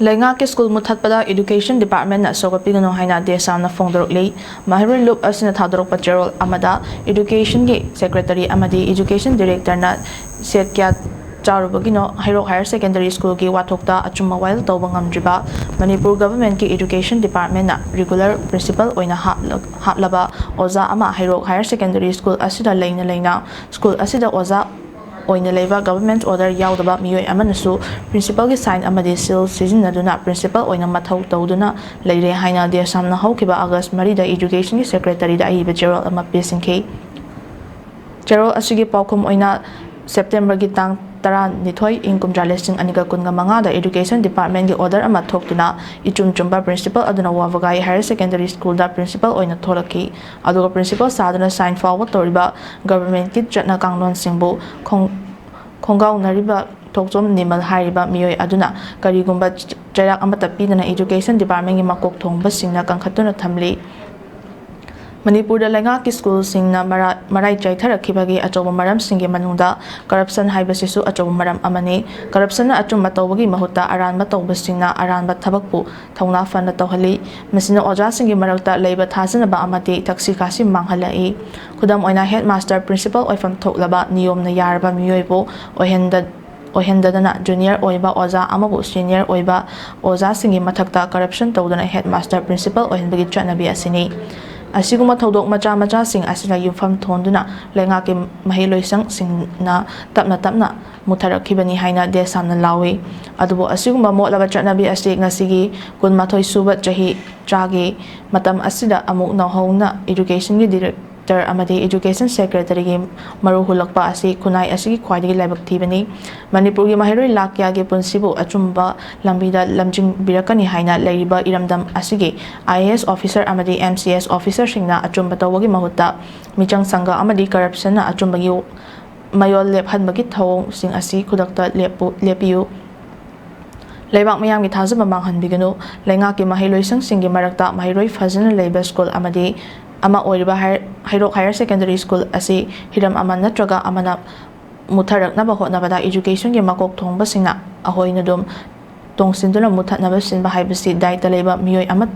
Leingakki School mutthatpada Education Department na sougatpiganu haina DESAM na phongdorakli Manipur loop asina thadorok patrol amada Education gi Secretary amadi Education Director na setkya charubagino Hairok Higher Secondary School gi wathokta achuma wail tawba ngamdriba Manipur Government ki Education Department na regular principal oina haplaba oza ama Hairok Higher Secondary School asida leina school asida oza oina leiba government order yaudaba miyoi amanasu principal gi sign amadi seal sizinaduna principal oina mathau tawduna leire haina DESAM na haukiba August 3 da Education gi Secretary da aiba Gerald ama PSNK Gerald asigi paukum oina September gi tang tara nithoi income jalesing aniga kunga manga da Education Department gi order ama thoktuna ichumchumba principal aduna wawagai Higher Secondary School da principal oina tholaki aduga principal saduna sign forward toriba government ki chatna kanglon singbu khongau nariba thokjom nimal hariba miyoi aduna karigumba chairak amata pidana Education Department gi makok thongba singna kangkhatuna thamli Manipur da Leingakki School singna marai chaitharakibagi achoba maram singi manungda corruption haibasisu achoba maram amani corruption na achumba tawbagi mahutta aranba tawba singna aranba thabakpu thongna fana tawhali masina oja singi marakta leiba thajanaba amati taksi kasi manghalai khudam oina headmaster principal oifam thoklaba niyom na yarba miyoibo ohendadana junior oiba oza amabu senior oiba oza singi mathakta corruption tawdana headmaster principal ohenbagi chanabi asini asiguma thodok macha sing asina yumfam thonduna Leingakki mahiloisang singna tapna mutharakibani haina DESAM na lawi adubo asiguma motlaba chanabi asi ngasigi kunmathoi suba chahi chagi matam asida amuk nahona Education gi Director amadi Education Secretary gi maru hulakpa asi kunai asigi khwaidagi laibak thibani Manipur gi mahiroi lakya gi punsibu achumba lambida lamjing birakani haina leiriba iramdam asigi IAS officer amadi MCS officer singna achumba tawagi mahutta michang sangha amadi corruption na achumba gi mayol lephanbagi thawong sing asi khudakta lepiu Leibak mayam gi thajaba manghanbiganu Leingakki mahiloisang singi marakta mahiroi fazana leiba school amadi ama oiriba Hairok Higher Secondary School asi hiram ama natraga amana mutharaknaba hotnabada education gi makok thongba singna ahoina dum tongsinduna muthatnaba sinba haibasi daita leiba miyoi ama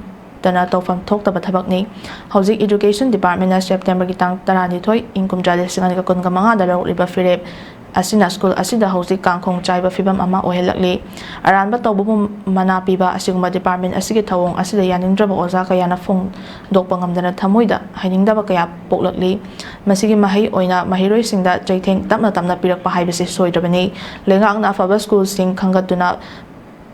tana tawfam thoktaba thabakni hauzik Education Department na September gi tang tarani thoi income jalesing ani ka kunga manga da riba firep asina school asida hauzik kangkhong chaiba fibam ama ohelakli aranba tawbu mana piba asiguma department asigi thawong asida yaningdraba oza kayana phong dokpa ngamdana thamoida hainingdaba kaya poklakli masigi mahai oina mahiroi singda chaitheng tamna pirakpa haibasi soidrabani Leingakna afaba school sing khangatuna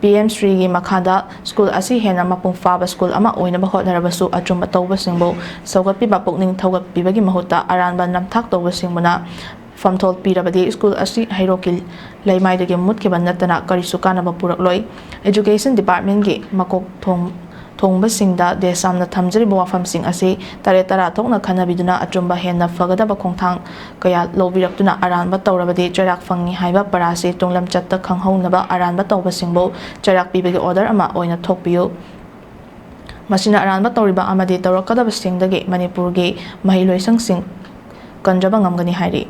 PM Sri gi makhada school asi hena mapung faba school ama oina ba hotnarabasu achumba tawba singbo sougatpiba pokning thaugatpibagi mahutta aranba namthak tawba singbuna famthol pirabadi school asi Hairokil leimaidagi mutkiba natana karisu kanaba purakloi Education Department gi makok thongba singda DESAM na thamjariba wafam sing asi tare tara thokna khanabiduna achumba henna fagadaba khongthang kaya lobirakduna aranba tawrabadi chairak fangi haiba parasi tunglam chatta khanghaunaba aranba tawba singbo chairak pibagi order ama oina thokpiyu masina aranba tawriba amadi tawrakadaba singdagi Manipur gi mahiloisang sing kanjaba ngamgani hairi